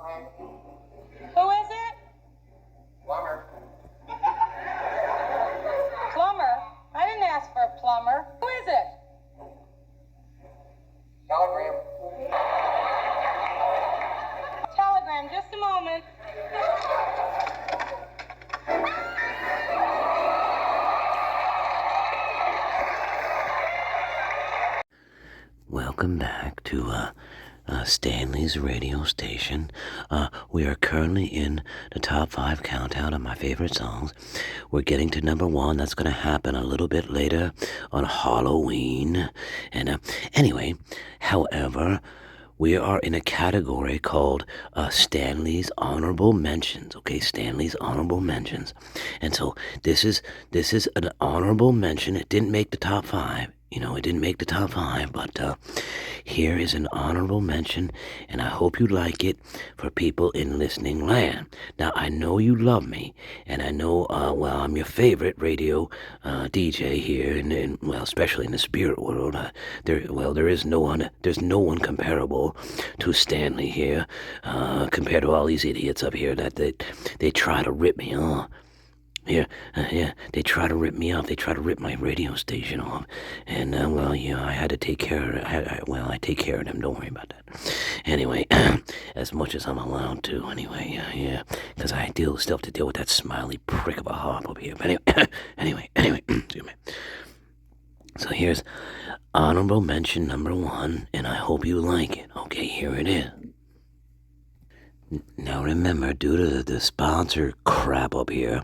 Who is it? Plumber. Plumber? I didn't ask for a plumber. Who is it? Telegram. Telegram, just a moment. Welcome back to Stanley's radio station. We are currently in the top 5 countdown of my favorite songs. We're getting to number 1. That's going to happen a little bit later on Halloween. And anyway, however, we are in a category called Stanley's Honorable Mentions. Okay, Stanley's Honorable Mentions. And so this is an honorable mention. It didn't make the top 5. You know, it didn't make the top 5, but here is an honorable mention, and I hope you like it for people in listening land. Now, I know you love me, and I know, I'm your favorite radio DJ here, and especially in the spirit world. There's no one comparable to Stanley here, compared to all these idiots up here that they try to rip me off. They try to rip me off. They try to rip my radio station off. And, I had to take care of it. I take care of them. Don't worry about that. Anyway, as much as I'm allowed to. Anyway, because I still have to deal with that smiley prick of a hop up here. But anyway, excuse me. So here's honorable mention number 1, and I hope you like it. Okay, here it is. Now remember, due to the sponsor crap up here,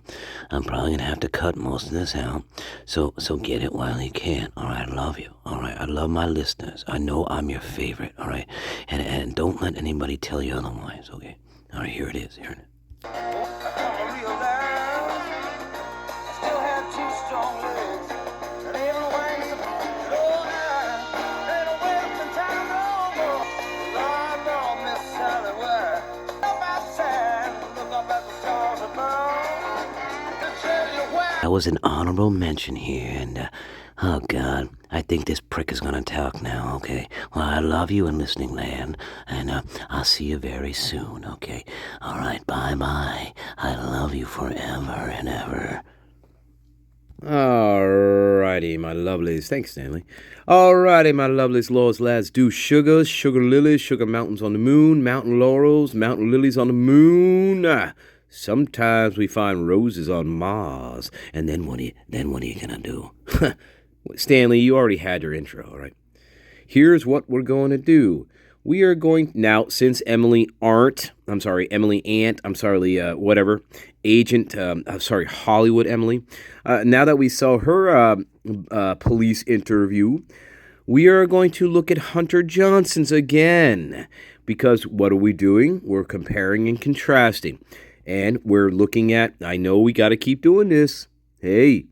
I'm probably going to have to cut most of this out, so get it while you can. Alright, I love you. Alright, I love my listeners. I know I'm your favorite, alright? And don't let anybody tell you otherwise, okay? Alright, here it is. That was an honorable mention here, and, oh God, I think this prick is gonna talk now, okay? Well, I love you in listening land, and, I'll see you very soon, okay? Alright, bye-bye. I love you forever and ever. Alrighty, my lovelies. Thanks, Stanley. Alrighty, my lovelies, lords, lads, do sugars, sugar lilies, sugar mountains on the moon, mountain laurels, mountain lilies on the moon. Sometimes we find roses on Mars. And then what are you gonna do? Stanley, you already had your intro, all right? Here's what we're going to do. We are going now, since Emily Hollywood Emily. Now that we saw her police interview, we are going to look at Hunter Johnson's again. Because what are we doing? We're comparing and contrasting. And we're looking at, I know we got to keep doing this. Hey,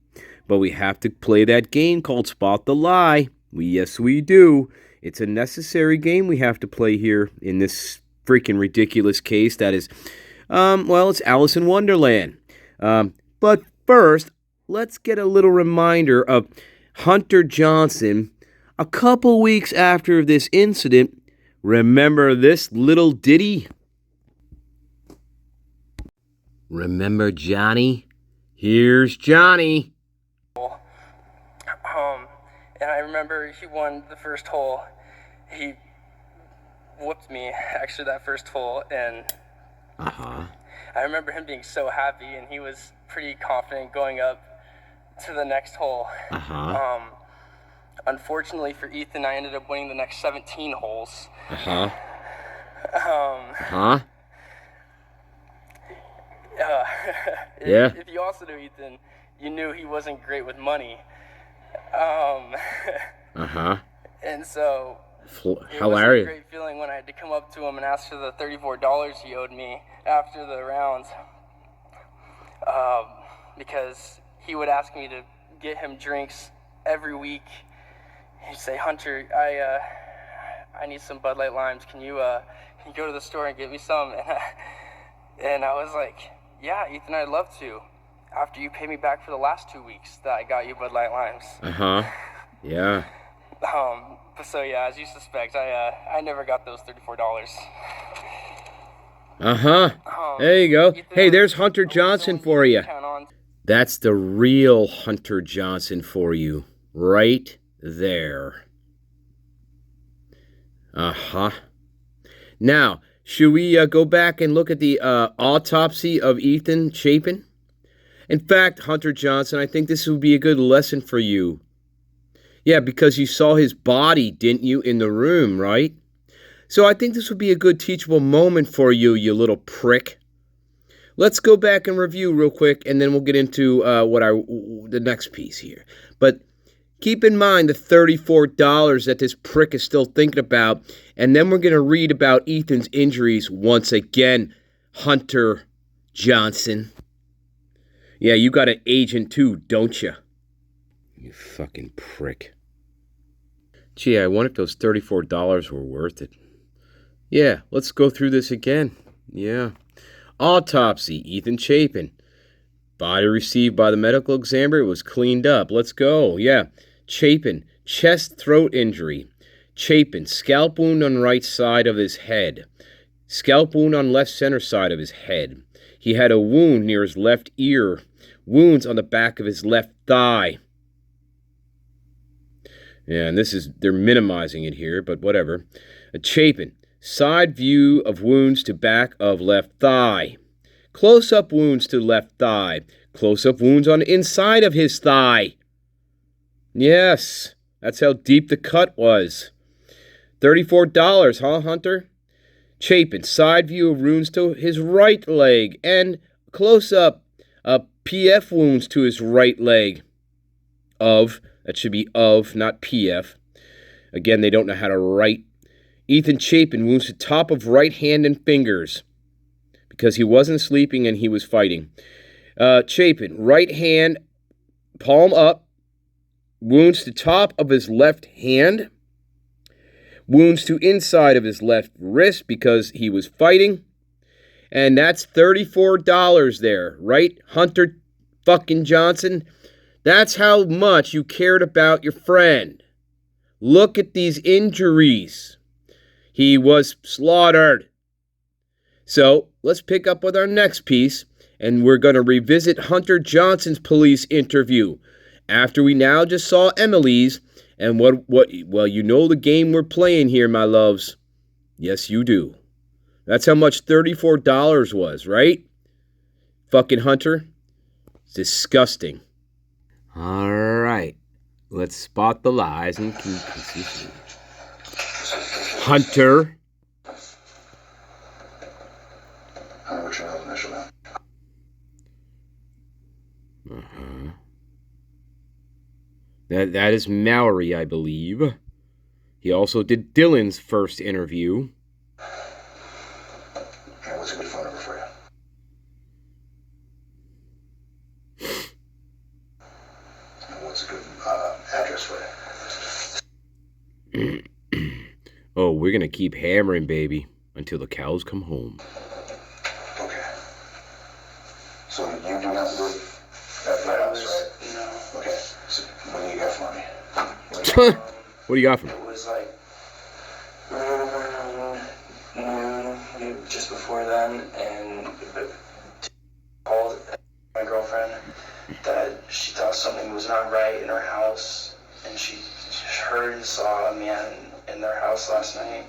but we have to play that game called Spot the Lie. Yes, we do. It's a necessary game we have to play here in this freaking ridiculous case that is, it's Alice in Wonderland. But first, let's get a little reminder of Hunter Johnson. A couple weeks after this incident, remember this little ditty? Remember Johnny? Here's Johnny. And I remember he won the first hole. He whooped me, actually, that first hole, and I remember him being so happy, and he was pretty confident going up to the next hole. Unfortunately for Ethan, I ended up winning the next 17 holes. If you also knew Ethan, you knew he wasn't great with money. And so it was a great feeling when I had to come up to him and ask for the $34 he owed me after the rounds. Because he would ask me to get him drinks every week. He'd say, Hunter, I need some Bud Light Limes. Can you go to the store and get me some? And I was like, yeah, Ethan, I'd love to. After you pay me back for the last 2 weeks that I got you Bud Light Limes. Yeah. So yeah, as you suspect, I never got those $34. There you go. Ethan, Hey, there's Hunter I want Johnson someone for you you. can count on. That's the real Hunter Johnson for you. Right there. Now, should we go back and look at the autopsy of Ethan Chapin? In fact, Hunter Johnson, I think this would be a good lesson for you. Yeah, because you saw his body, didn't you, in the room, right? So I think this would be a good teachable moment for you, you little prick. Let's go back and review real quick, and then we'll get into the next piece here. But keep in mind the $34 that this prick is still thinking about, and then we're going to read about Ethan's injuries once again, Hunter Johnson. Yeah, you got an agent too, don't you? You fucking prick. Gee, I wonder if those $34 were worth it. Yeah, let's go through this again. Yeah. Autopsy, Ethan Chapin. Body received by the medical examiner was cleaned up. Let's go. Yeah. Chapin, chest throat injury. Chapin, scalp wound on right side of his head. Scalp wound on left center side of his head. He had a wound near his left ear. Wounds on the back of his left thigh. Yeah, and they're minimizing it here, but whatever. Chapin, side view of wounds to back of left thigh. Close-up wounds to left thigh. Close-up wounds on the inside of his thigh. Yes, that's how deep the cut was. $34, huh, Hunter? Chapin, side view of wounds to his right leg. And close-up PF wounds to his right leg. That should be not PF. Again, they don't know how to write. Ethan Chapin, wounds to top of right hand and fingers. Because he wasn't sleeping and he was fighting. Chapin, right hand, palm up. Wounds to top of his left hand. Wounds to inside of his left wrist because he was fighting. And that's $34 there, right, Hunter fucking Johnson? That's how much you cared about your friend. Look at these injuries. He was slaughtered. So let's pick up with our next piece, and we're going to revisit Hunter Johnson's police interview. After we now just saw Emily's, and well, you know the game we're playing here, my loves. Yes, you do. That's how much $34 was, right? Fucking Hunter. It's disgusting. All right. Let's spot the lies and consistency. Hunter. What's your initial now? That is Mallory, I believe. He also did Dylan's first interview. Okay, what's a good phone number for you? And what's a good address for you? Oh, we're gonna keep hammering, baby, until the cows come home. Okay. So you do not live at my house, right? No. Okay. So what do you got for me? What do you got for me? It was like noon, just before then, and called my girlfriend that she thought something was not right in her house, and she heard and saw a man in their house last night,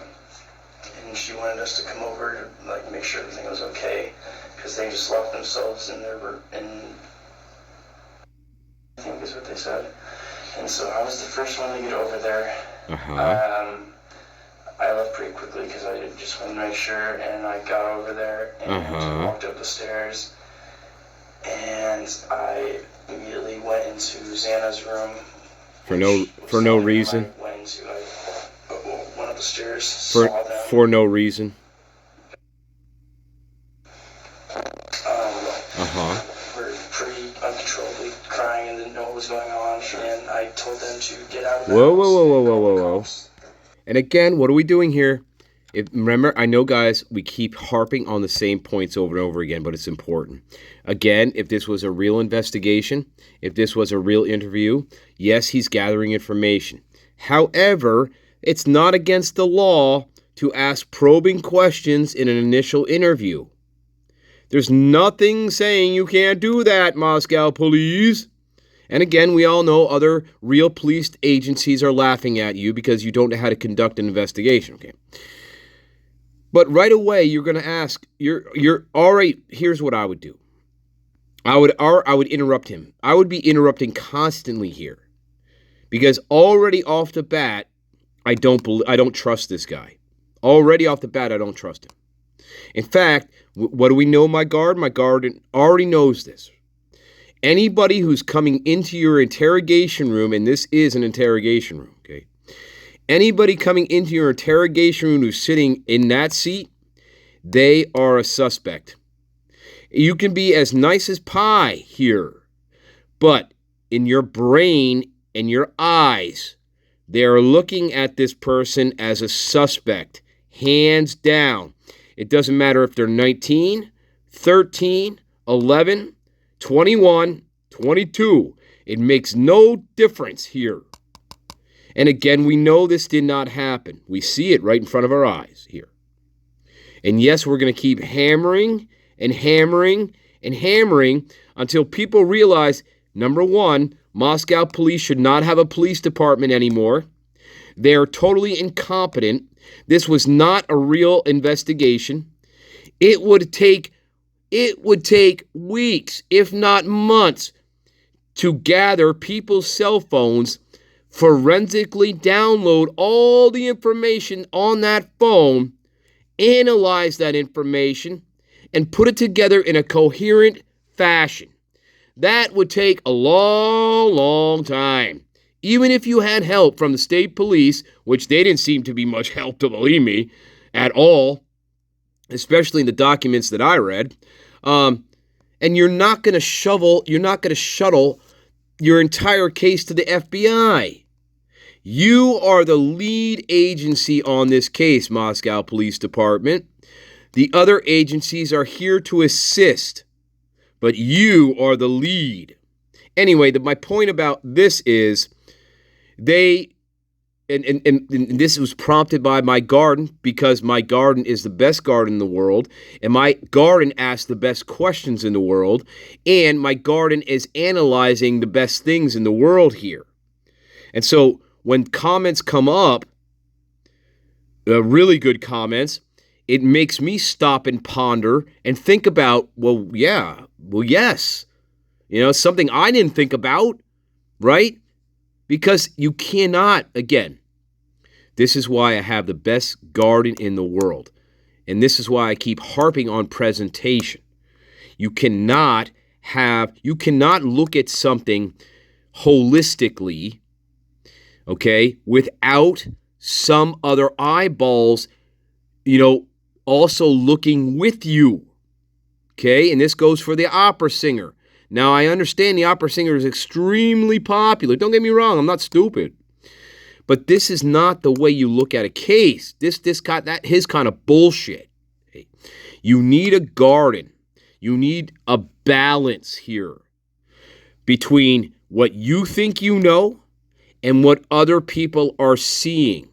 and she wanted us to come over to like make sure everything was okay, because they just locked themselves in I think is what they said. And so I was the first one to get over there. I left pretty quickly because I just wanted to make sure, and I got over there and walked up the stairs, and I immediately went into Xana's room. For no reason. I went up the stairs, For saw them. for no reason. Were pretty uncontrollably crying and didn't know what was going on, and I told them to get out of the Whoa, house. whoa. And again, what are we doing here? Remember, I know, guys, we keep harping on the same points over and over again, but it's important. Again, if this was a real investigation, if this was a real interview, yes, he's gathering information. However, it's not against the law to ask probing questions in an initial interview. There's nothing saying you can't do that, Moscow police. And again, we all know other real police agencies are laughing at you because you don't know how to conduct an investigation, okay? But right away, you're going to ask, you're all right, here's what I would do. I would interrupt him. I would be interrupting constantly here. Because already off the bat, I don't trust this guy. Already off the bat, I don't trust him. In fact, what do we know, my guard? My guard already knows this. Anybody who's coming into your interrogation room, and this is an interrogation room, okay? Anybody coming into your interrogation room who's sitting in that seat, they are a suspect. You can be as nice as pie here, but in your brain and your eyes, they are looking at this person as a suspect, hands down. It doesn't matter if they're 19, 13, 11, 21, 22. It makes no difference here. And again, we know this did not happen. We see it right in front of our eyes here. And yes, we're going to keep hammering and hammering and hammering until people realize, number one, Moscow police should not have a police department anymore. They are totally incompetent. This was not a real investigation. It would take weeks, if not months, to gather people's cell phones, forensically download all the information on that phone, analyze that information, and put it together in a coherent fashion. That would take a long, long time. Even if you had help from the state police, which they didn't seem to be much help, to believe me, at all, especially in the documents that I read. And you're not going to shuttle your entire case to the FBI. You are the lead agency on this case, Moscow Police Department. The other agencies are here to assist, but you are the lead. Anyway, my point about this is and this was prompted by my garden, because my garden is the best garden in the world, and my garden asks the best questions in the world, and my garden is analyzing the best things in the world here. And so when comments come up, really good comments, it makes me stop and ponder and think about, yes, something I didn't think about, right? Because you cannot, again, this is why I have the best garden in the world. And this is why I keep harping on presentation. You cannot look at something holistically, okay, without some other eyeballs, also looking with you, okay? And this goes for the opera singer. Now, I understand the opera singer is extremely popular. Don't get me wrong, I'm not stupid. But this is not the way you look at a case. This got that his kind of bullshit. Okay? You need a garden. You need a balance here between what you think you know and what other people are seeing.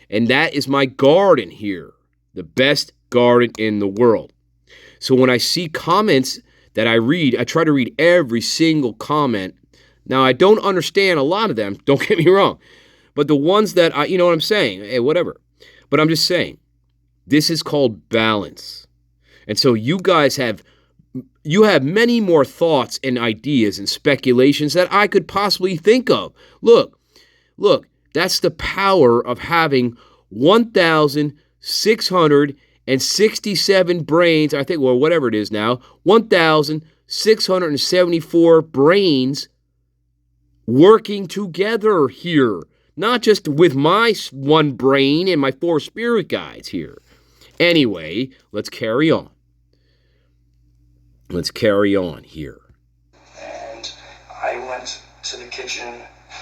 And that is my garden here, the best garden in the world. So when I see comments that I read, I try to read every single comment. Now, I don't understand a lot of them, don't get me wrong. But the ones that you know what I'm saying, hey, whatever. But I'm just saying, this is called balance. And so you guys have many more thoughts and ideas and speculations that I could possibly think of. Look, that's the power of having 1,667 brains, I think, or whatever it is now, 1,674 brains working together here. Not just with my one brain and my 4 spirit guides here. Anyway, let's carry on. Let's carry on here. And I went to the kitchen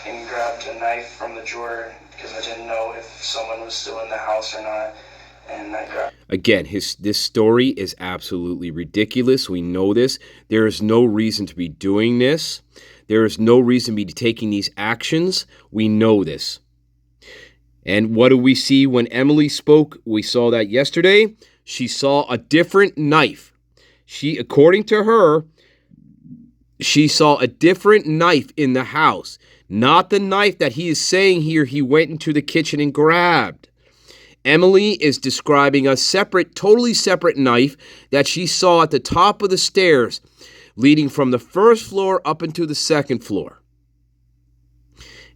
and grabbed a knife from the drawer because I didn't know if someone was still in the house or not. And I grabbed... Again, this story is absolutely ridiculous. We know this. There is no reason to be doing this. There is no reason to be taking these actions. We know this. And what do we see when Emily spoke? We saw that yesterday. She saw a different knife. According to her, she saw a different knife in the house. Not the knife that he is saying here he went into the kitchen and grabbed. Emily is describing a totally separate knife that she saw at the top of the stairs leading from the first floor up into the second floor.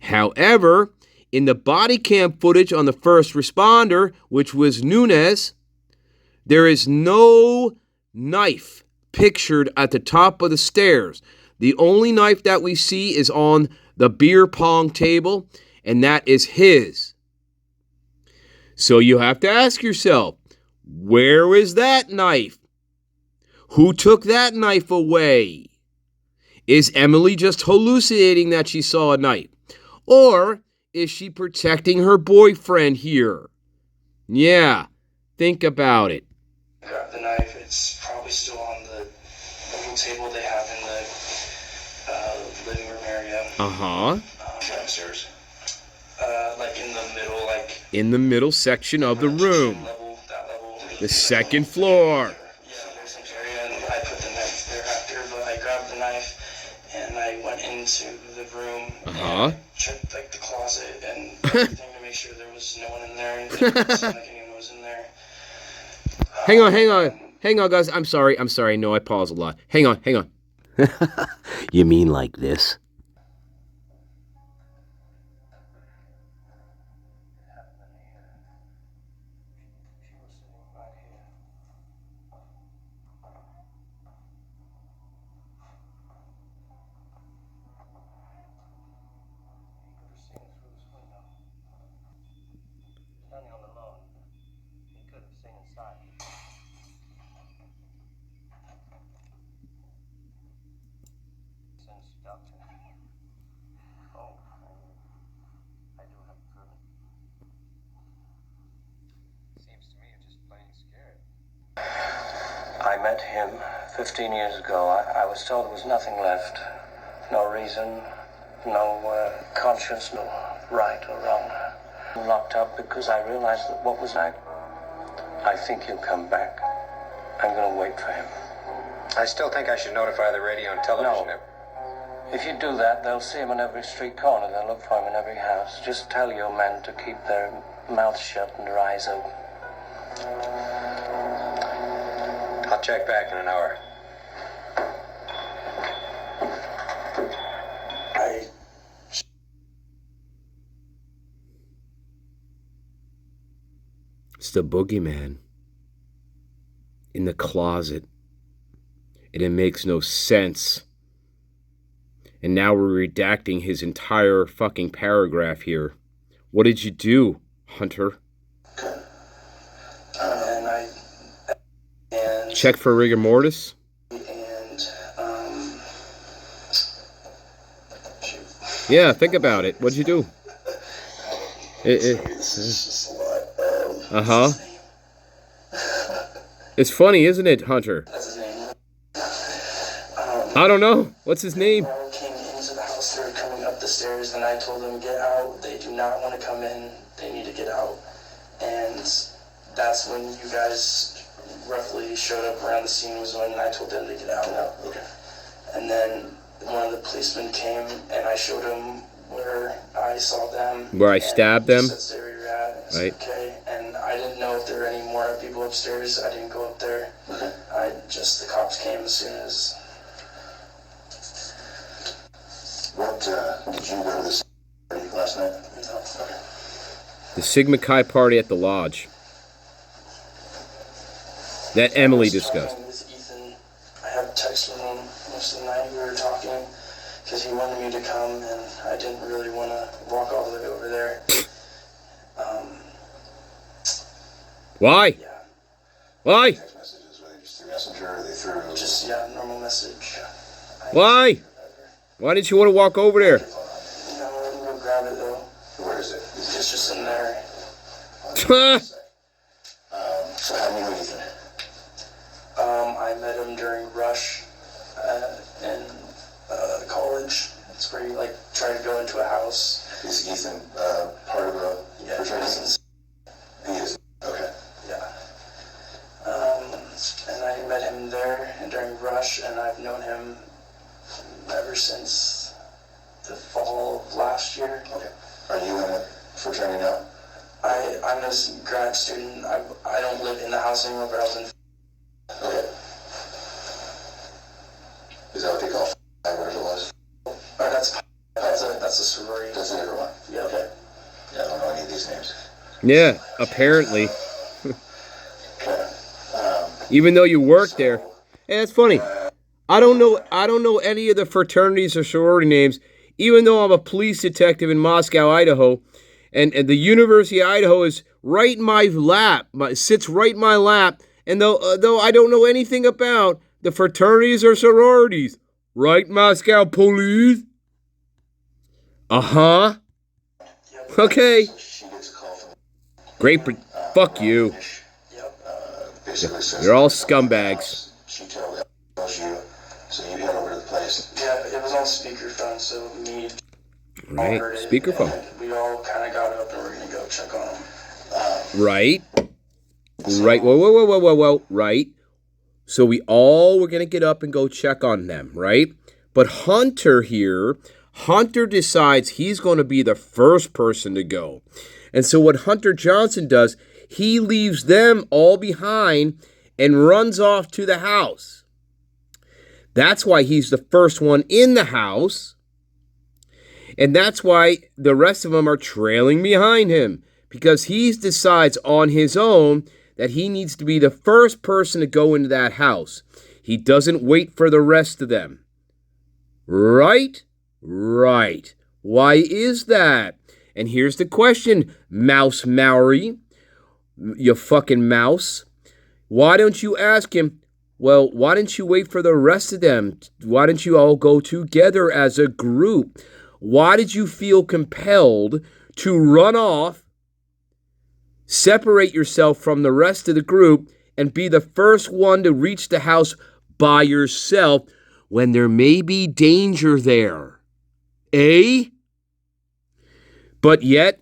However, in the body cam footage on the first responder, which was Nunez, there is no knife pictured at the top of the stairs. The only knife that we see is on the beer pong table, and that is his. So you have to ask yourself, where is that knife? Who took that knife away? Is Emily just hallucinating that she saw a knife? Or is she protecting her boyfriend here? Yeah, think about it. Grab the knife. It's probably still on the little table they have in the living room area. Downstairs. Like in the middle, like in the middle section of the room. Level, that level. The second floor. Yeah, there's an area, and I put the knife there after, but I grabbed the knife, and I went into the room, and I checked, like, the closet and everything to make sure there was no one in there, and it didn't seem like anyone was in there. Hang on, guys. I'm sorry. No, I pause a lot. Hang on. You mean like this? I met him 15 years ago. I was told there was nothing left. No reason, no conscience, no right or wrong. I'm locked up because I realized that what was I think he'll come back. I'm going to wait for him. I still think I should notify the radio and television. No. If you do that, they'll see him on every street corner. They'll look for him in every house. Just tell your men to keep their mouths shut and their eyes open. I'll check back in an hour. It's the boogeyman in the closet. And it makes no sense. And now we're redacting his entire fucking paragraph here. What did you do, Hunter? Check for rigor mortis? Yeah, think about it. What'd you do? It's funny, isn't it, Hunter? I don't know. What's his name? Came into the house. They were coming up the stairs, and I told them, get out. They do not want to come in. They need to get out. And that's when you guys roughly showed up around the scene, was when I told them to get out. Okay. And then one of the policemen came, and I showed him where I saw them. Where I stabbed them? Said, where you're at. Right. Okay. And I didn't know if there were any more people upstairs. I didn't go up there. Okay. The cops came as soon as... What, did you go to this party last night? No. Okay. The Sigma Chi party at the lodge. That Emily discussed. With Ethan, I had a text from him most of the night. We were talking because he wanted me to come, and I didn't really want to walk all the way over there. Why? Yeah. Why? Text messages, were they just through Messenger or they through... Just, normal message. Why? Why didn't you want to walk over there? No, I didn't go grab it, though. Where is it? It's just in there. So how do you know Ethan? I met him during Rush in college. It's where he, tried to go into a house Is Ethan part of a fraternity? He is. Okay. Yeah. And I met him there during Rush, and I've known him ever since the fall of last year. Okay. Are you in a fraternity now? I'm a grad student. I don't live in the house anymore, but I was in. Okay. Is that what they call whatever it was? That's a sorority. That's a different one. Yeah. Okay. Yeah, I don't know any of these names. Yeah, apparently. Okay. Even though you work there. Hey, that's funny. I don't know any of the fraternities or sorority names, even though I'm a police detective in Moscow, Idaho, and the University of Idaho is right in my lap, sits right in my lap, and though I don't know anything about the fraternities or sororities, right, Moscow police? Uh-huh. Okay. She gets a call from Great, fuck you. basically says You're all scumbags. She tells you, so you head over to the place. Yeah, it was on speakerphone, so me. Right, heard it, speakerphone. and we all kind of got up and we're gonna go check on him. Right. Right. Whoa. Right. So we all were going to get up and go check on them, right? But Hunter decides he's going to be the first person to go. And so what Hunter Johnson does, he leaves them all behind and runs off to the house. That's why he's the first one in the house. And that's why the rest of them are trailing behind him, because he decides on his own that he needs to be the first person to go into that house. He doesn't wait for the rest of them. Right? Right. Why is that? And here's the question, Mouse Maori, you fucking mouse. Why don't you ask him, well, why didn't you wait for the rest of them? Why didn't you all go together as a group? Why did you feel compelled to run off, separate yourself from the rest of the group, and be the first one to reach the house by yourself when there may be danger there? Eh? But yet,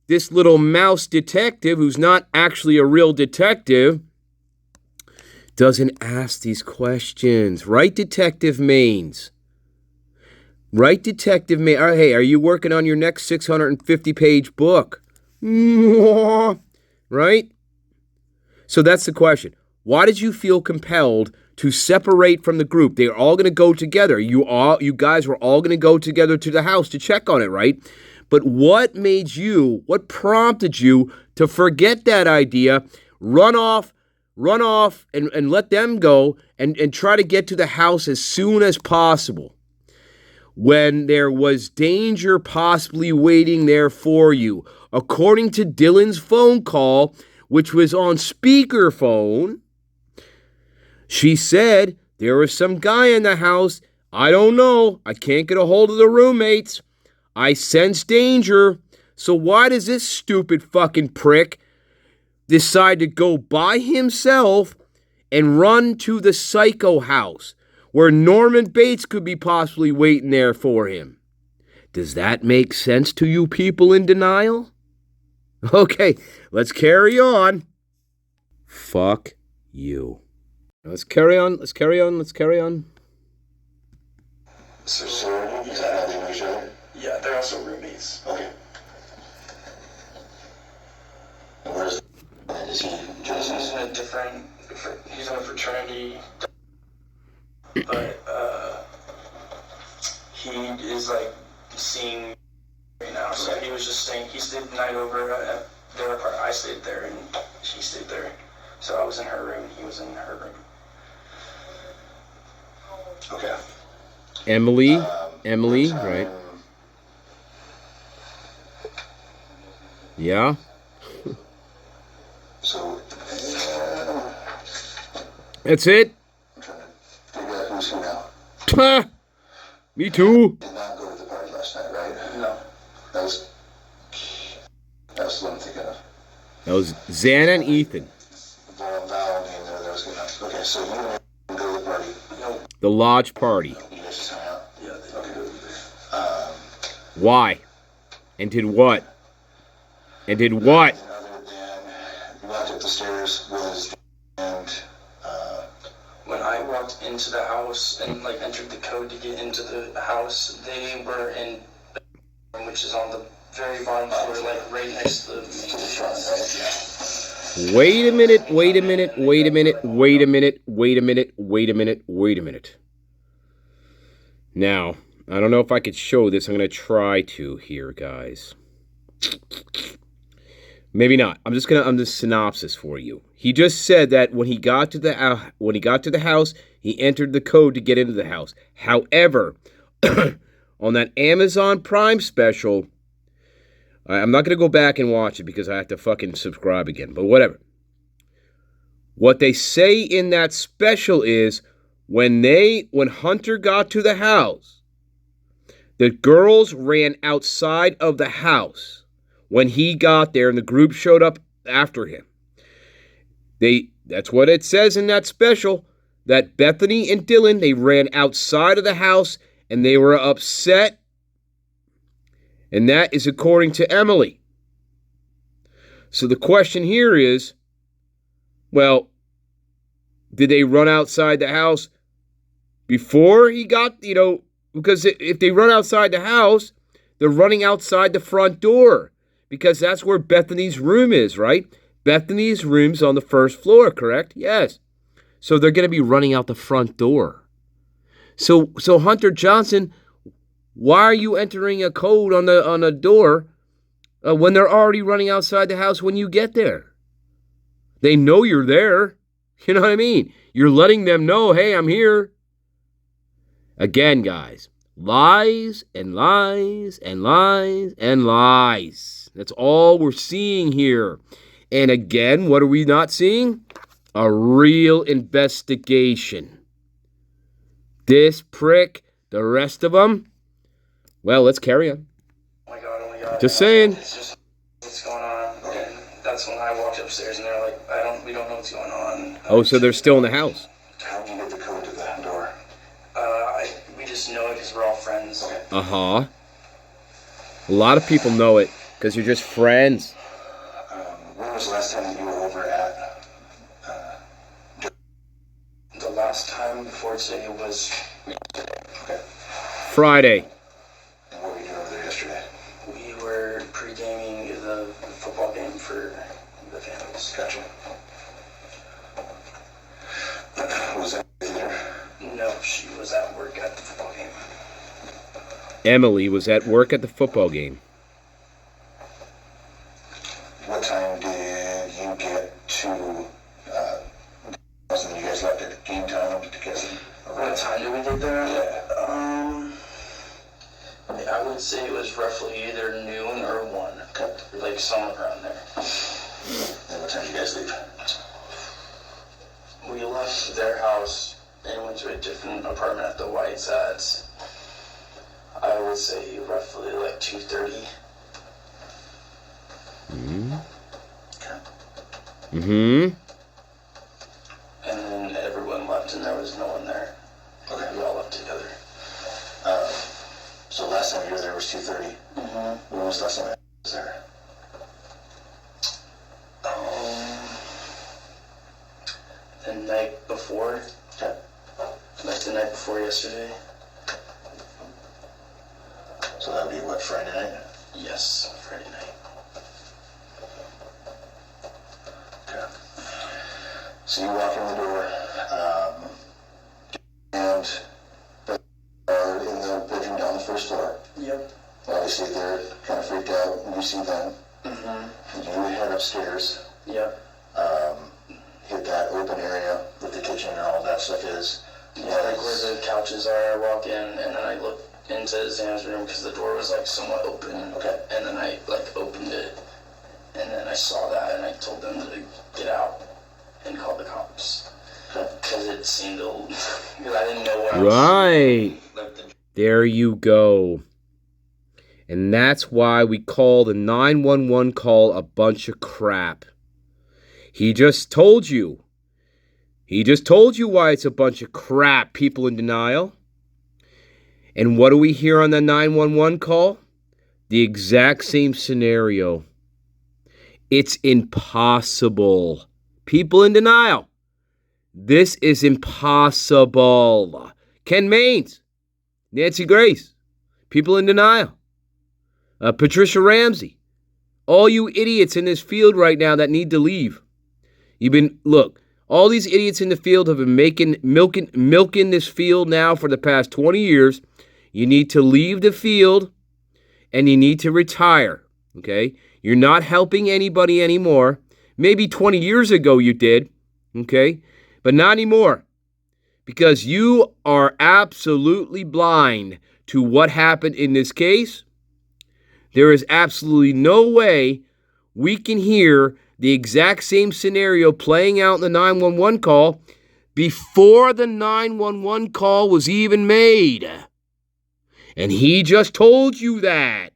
this little mouse detective, who's not actually a real detective, doesn't ask these questions. Right, Detective Maines? Right, Detective Maines? Hey, are you working on your next 650-page book? Right? So that's the question. Why did you feel compelled to separate from the group? They're all going to go together. You guys were all going to go together to the house to check on it, right? But what prompted you to forget that idea, run off and let them go and try to get to the house as soon as possible when there was danger possibly waiting there for you? According to Dylan's phone call, which was on speakerphone, she said there was some guy in the house. I don't know. I can't get a hold of the roommates. I sense danger. So why does this stupid fucking prick decide to go by himself and run to the psycho house where Norman Bates could be possibly waiting there for him? Does that make sense to you people in denial? Okay, let's carry on. Fuck you. Let's carry on. So is that how they know each other? Yeah, they're also roommates. Okay. And where's is he He's in a different. He's in a fraternity, but he is like seeing right now. So he was just staying. He stayed the night over at their apartment. I stayed there, and she stayed there. So I was in her room. He was in her room. Okay. Emily, right? Yeah? So, That's it? I'm trying to figure out who's who now. Me too. Did not go to the party last night, right? No. That was what I'm thinking of. That was Xana and Ethan. Val being there, that was good. Okay, so you didn't go to the party. No. The lodge party. You guys just hung out? Yeah, they Okay. do. Why? And did what? And did what? And other than you walked up the stairs was and When I walked into the house and like entered the code to get into the house, they were in bedroom, which is on the very bottom floor, like right next to the main front. Yeah. Wait a minute, wait a minute, wait a minute, wait a minute, wait a minute, wait a minute, wait a minute. Now, I don't know if I could show this. I'm going to try to here, guys. Maybe not. I'm just synopsis for you. He just said that when he got to the house, he entered the code to get into the house. However, on that Amazon Prime special, I'm not going to go back and watch it because I have to fucking subscribe again, but whatever. What they say in that special is when Hunter got to the house, the girls ran outside of the house when he got there and the group showed up after him. That's what it says in that special, that Bethany and Dylan, they ran outside of the house and they were upset. And that is according to Emily. So the question here is, well, did they run outside the house before he got, because if they run outside the house, they're running outside the front door because that's where Bethany's room is, right? Bethany's room's on the first floor, correct? Yes. So they're going to be running out the front door. So Hunter Johnson, why are you entering a code on the door when they're already running outside the house when you get there? They know you're there. You know what I mean? You're letting them know, hey, I'm here. Again, guys, lies and lies and lies and lies. That's all we're seeing here. And again, what are we not seeing? A real investigation. This prick, the rest of them, well, let's carry on. Oh my god. Just saying. It's just what's going on. And that's when I walked upstairs and they're like, we don't know what's going on. Oh, so they're still in the house. how did you get the code to the door? We just know it because we're all friends. Okay. Uh-huh. A lot of people know it because you're just friends. When was the last time that you were over at? The last time before today was Okay. Friday. And what were you doing over there yesterday? we were pre-gaming the football game for the families. Gotcha. Was that there? No, she was at work at the football game. Emily was at work at the football game. What time did you get to, wasn't you guys left at game time to get some? What time did we get there? Yeah. I would say it was roughly either noon or 1. Okay. Like somewhere around there. And what time did you guys leave? We left their house and went to a different apartment at the Whites at, I would say, roughly like 2:30. Mm-hmm. And then everyone left and there was no one there. Okay. We all left together. So last time you were there was 2:30. Mm-hmm. When was the last time I was there? The night before, Okay. like the night before yesterday. So that would be what, Friday night? Yes, Friday night. Okay. So you walk in the door, and are in the bedroom down the first floor. Yep. Obviously they're kind of freaked out when you see them. Mm-hmm. You head upstairs, Yep. hit that open area that the kitchen and all that stuff is. Yeah, like where the couches are, I walk in and then I look into Sam's room because the door was like somewhat open. Okay. And then I like opened it and then I saw that and I told them to get out and call the cops. Because it seemed to, because I didn't know what I was Right. like There you go. And that's why we call the 911 call a bunch of crap. He just told you. He just told you why it's a bunch of crap, people in denial. And what do we hear on the 911 call? The exact same scenario. It's impossible. People in denial. This is impossible. Ken Maines, Nancy Grace, people in denial. Patricia Ramsey, all you idiots in this field right now that need to leave. Look, all these idiots in the field have been milking this field now for the past 20 years. You need to leave the field and you need to retire, okay? You're not helping anybody anymore. Maybe 20 years ago you did, okay? But not anymore. Because you are absolutely blind to what happened in this case. There is absolutely no way we can hear the exact same scenario playing out in the 911 call before the 911 call was even made. And he just told you that.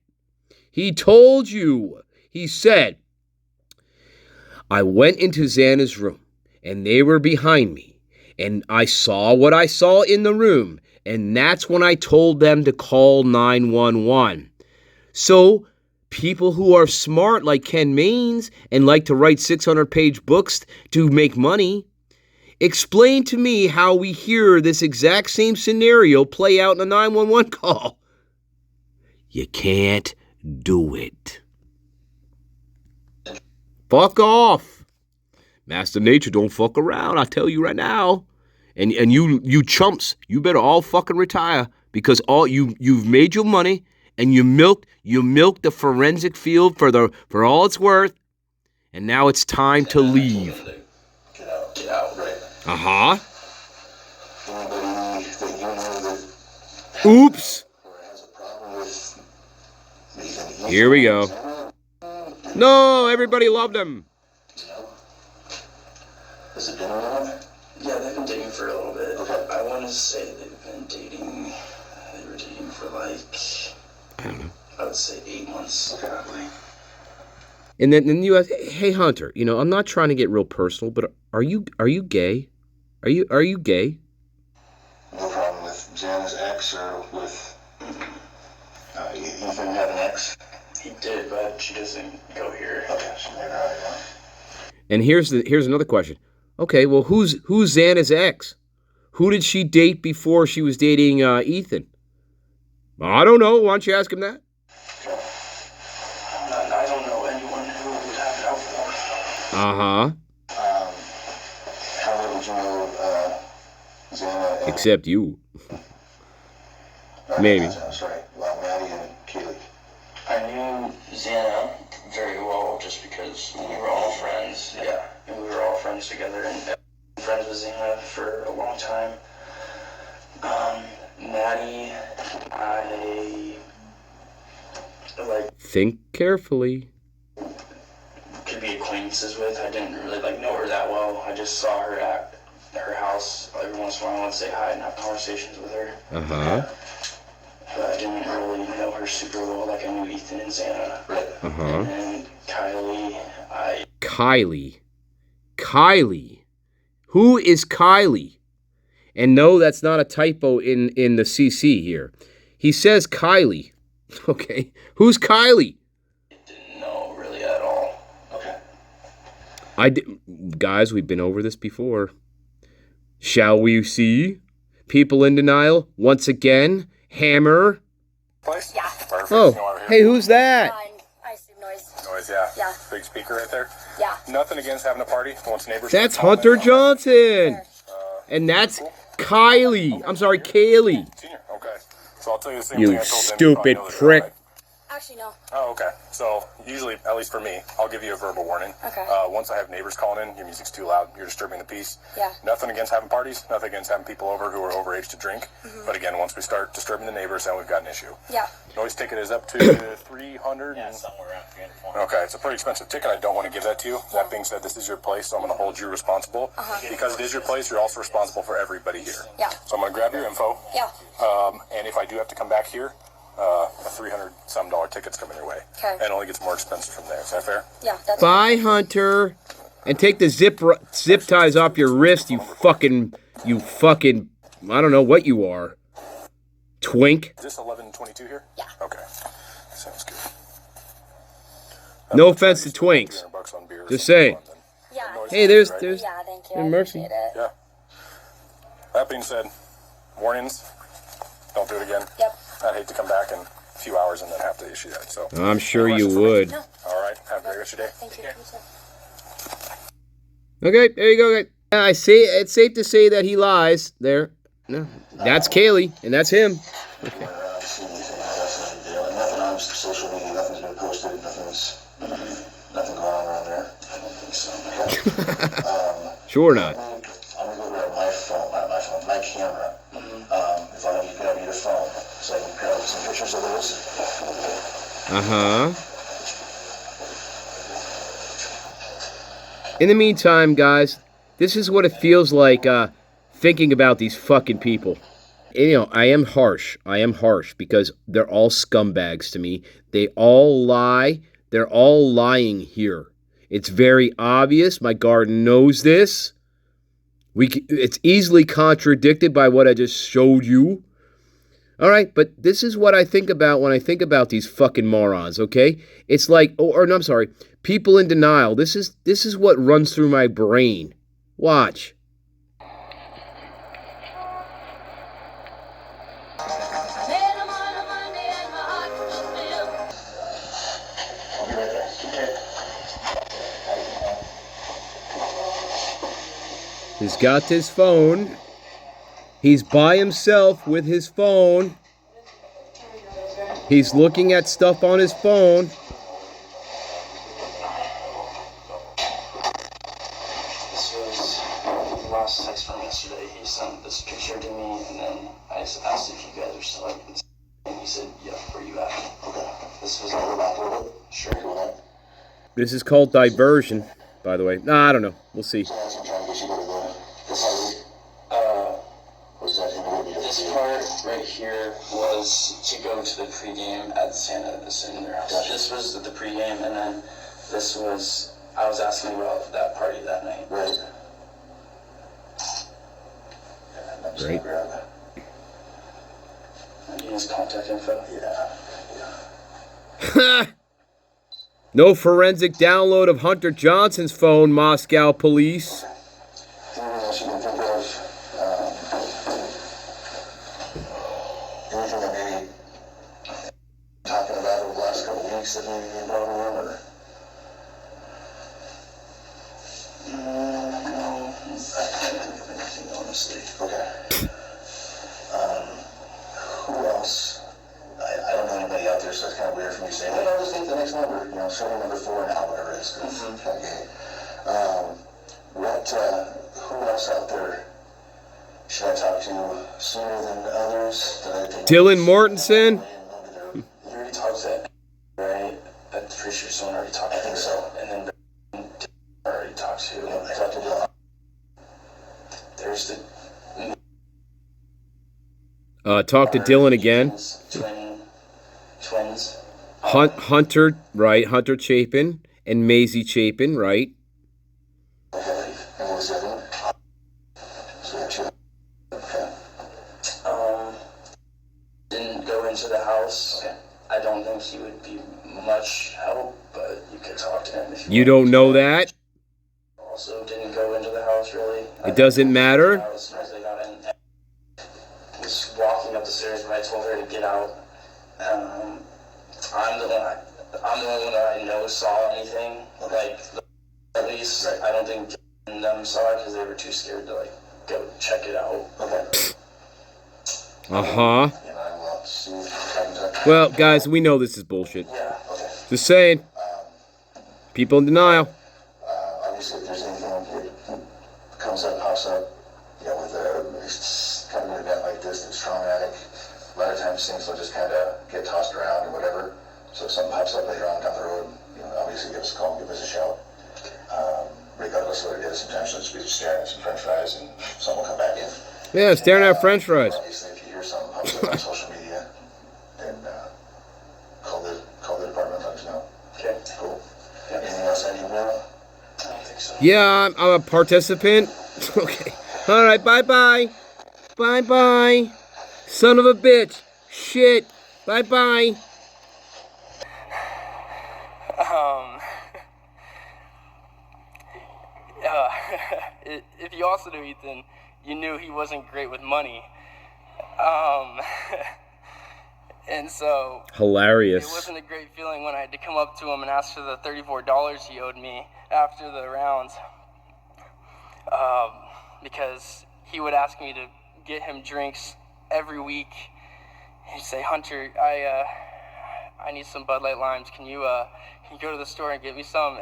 He told you. He said, I went into Xana's room, and they were behind me, and I saw what I saw in the room, and that's when I told them to call 911. So, people who are smart like Ken Maines and like to write 600-page books to make money, explain to me how we hear this exact same scenario play out in a 911 call. You can't do it. Fuck off. Master Nature don't fuck around, I tell you right now. And you chumps, you better all fucking retire because you've made your money and you milked the forensic field for all it's worth. And now it's time to leave. Get out, right? Uh-huh. Anybody that you know that Oops. or has a problem with Ethan? Here we go. No, everybody loved him. You know? Has it been around? Yeah, they've been dating for a little bit. Okay. I want to say they were dating for like, I don't know. I would say 8 months. Okay. And then you ask, hey Hunter, I'm not trying to get real personal, but are you gay? Are you gay? No problem with Jana's ex or with Ethan have an ex? He did, but she doesn't go here. Okay, so they're out of line. And here's another question. Okay, well, who's Xana's ex? Who did she date before she was dating Ethan? I don't know. Why don't you ask him that? I don't know anyone who would have it out for. Uh-huh. How well would you know Xana and... Except you. Maybe. That's right. Well, Maddie and Kaylee. I knew Xana very well just because we were all friends. Yeah, and we were all friends together and friends with Xana for a long time. Maddie, I Think carefully. could be acquaintances with. I didn't really know her that well. I just saw her at her house every once in a while. I would say hi and have conversations with her. Uh-huh. But I didn't really know her super well like I knew Ethan and Xana. Uh-huh. And then Kylie. Who is Kylie? And no, that's not a typo in the CC here. He says Kylie. Okay. Who's Kylie? didn't know really at all. Okay. Guys, we've been over this before. Shall we see? People in denial once again. Hammer. Place? Yeah. Perfect. Oh, Come over here. hey, who's that? I see noise. Noise, yeah. Yeah. Big speaker right there. Yeah. Nothing against having a party. Once neighbors. That's start Hunter calling in, Johnson. And that's Kylie. I'm sorry, Kaylee. Senior. Okay. So I'll tell you the same You thing I told them. stupid know the prick. drill, right? Actually, no. Oh, okay. So usually, at least for me, I'll give you a verbal warning. Okay. Once I have neighbors calling in, your music's too loud, you're disturbing the peace. Yeah. Nothing against having parties, nothing against having people over who are overage to drink. Mm-hmm. But again, once we start disturbing the neighbors, then we've got an issue. Yeah. Noise ticket is up to 300. Yeah, somewhere around 340. Okay, it's a pretty expensive ticket. I don't want to give that to you. That being said, this is your place, so I'm going to hold you responsible. Because it is your place, you're also responsible for everybody here. Yeah. So I'm going to grab your info. Yeah. And if I do have to come back here, a $300-some ticket's coming your way. Okay. And it only gets more expensive from there. Is that fair? Yeah. That's Bye, Hunter. And take the zip ties off your wrist, you fucking, I don't know what you are. Twink. Is this 1122 here? Yeah. Okay. Sounds good. No offense to twinks. $300 on beer or Just something saying. fun, then. Yeah. Hey, there's Yeah, thank you. I Mercy. appreciate it. Yeah. That being said, warnings. Don't do it again. Yep. I'd hate to come back in a few hours and then have to issue that. So. I'm sure Any you questions for me? would. No. All right. Have a great rest of your day. Thank you. Take care. Okay, there you go. Guys. I say it's safe to say that he lies there. No, that's Kaylee, and that's him. Nothing on social media, nothing's been posted, nothing going on around there. I don't think so. Sure not. I'm gonna go grab my phone, not my phone, my camera. If I don't, you grab your phone, so I can grab some pictures of those. In the meantime, guys, this is what it feels like thinking about these fucking people. You know, I am harsh because they're all scumbags to me. They all lie. They're all lying here. It's very obvious. My guard knows this. It's easily contradicted by what I just showed you. All right, but this is what I think about when I think about these fucking morons, okay? It's like, I'm sorry, people in denial. This is what runs through my brain. Watch. He's got his phone. He's by himself with his phone. He's looking at stuff on his phone. This was the last text from yesterday. He sent this picture to me, and then I just asked if you guys are still like this. And he said, "Yeah, where you at?" Okay. This was go back a little bit. Sure, go ahead. This is called diversion, by the way. Nah, I don't know. We'll see. So that's what I'm trying to get you to go. This part right here was to go to the pregame at Santa in their house. Gotcha. This was the pregame, and then this was I was asking about that party that night. Right. Right. His contact info. Yeah. No forensic download of Hunter Johnson's phone, Moscow police. Anything else you can think of? Anything that maybe talking about over the last couple of weeks that maybe you brought on, or? No, I can't think of anything, honestly. Okay. Who else? I don't know anybody out there, so it's kind of weird for me to say, hey, I'll just take the next number, show me number 4 now, whatever it is. Okay. Who else out there should I talk to sooner than others? Dylan Mortensen? You already talked to, right? I'm pretty sure someone already talked to. I think so. And then already talked to. Yeah, I talked to Dylan. There's the Talk to Dylan again. Twins. Hunter, right? Hunter Chapin and Maisie Chapin, right? Okay. And what was the other one? So yeah, two. Okay. Didn't go into the house. Okay. I don't think he would be much help, but you could talk to him if you You don't know that? Also didn't go into the house really. It doesn't matter? As soon as they got in, was walking up the stairs when I told her to get out. I'm the only one that I know saw anything. Like, at least I don't think them saw it because they were too scared to go check it out. Okay. Uh-huh. And I will see if I can talk. Well, guys, we know this is bullshit. Yeah, okay. Just saying. People in denial. Obviously, if there's anything that comes up, pops up, with it's kind of an event like this that's traumatic, a lot of times things will just kind of get tossed around or whatever. So if something pops up later on down the road, obviously give us a call, give us a shout. Regardless of what it is, sometimes it'll just be staring at some french fries and someone will come back in. Yeah, staring at french fries. Obviously, if you hear something pops up on social media, then call the department and let us know. Okay. Cool. Anything else I need to know? I don't think so. Yeah, I'm a participant. Okay. All right, bye-bye. Bye-bye. Son of a bitch. Shit. Bye-bye. if you also knew Ethan, you knew he wasn't great with money. And so Hilarious. it wasn't a great feeling when I had to come up to him and ask for the $34 he owed me after the rounds. Because he would ask me to get him drinks every week. He'd say, Hunter, I need some Bud Light Limes. Can you go to the store and get me some?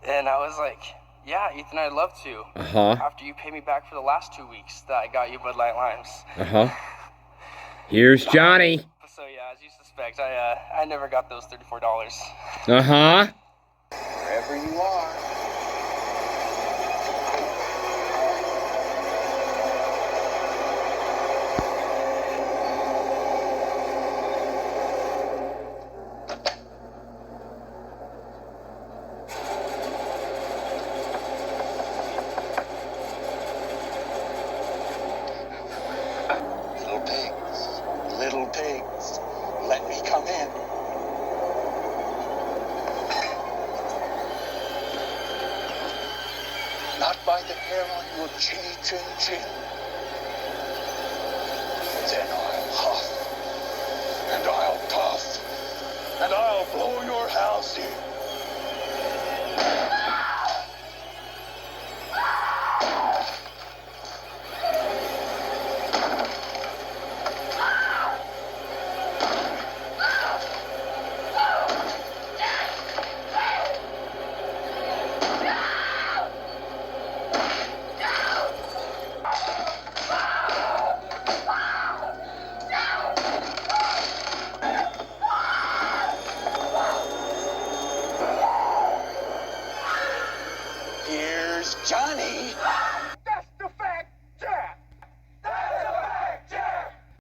And I was like, yeah, Ethan, I'd love to. After you pay me back for the last 2 weeks that I got you Bud Light Limes. Here's Johnny. So yeah, as you suspect, I never got those $34. Wherever you are. Little pigs, let me come in. Not by the hair on your chinny chin chin. Then I'll huff, and I'll puff, and I'll blow your house in. Here's Johnny.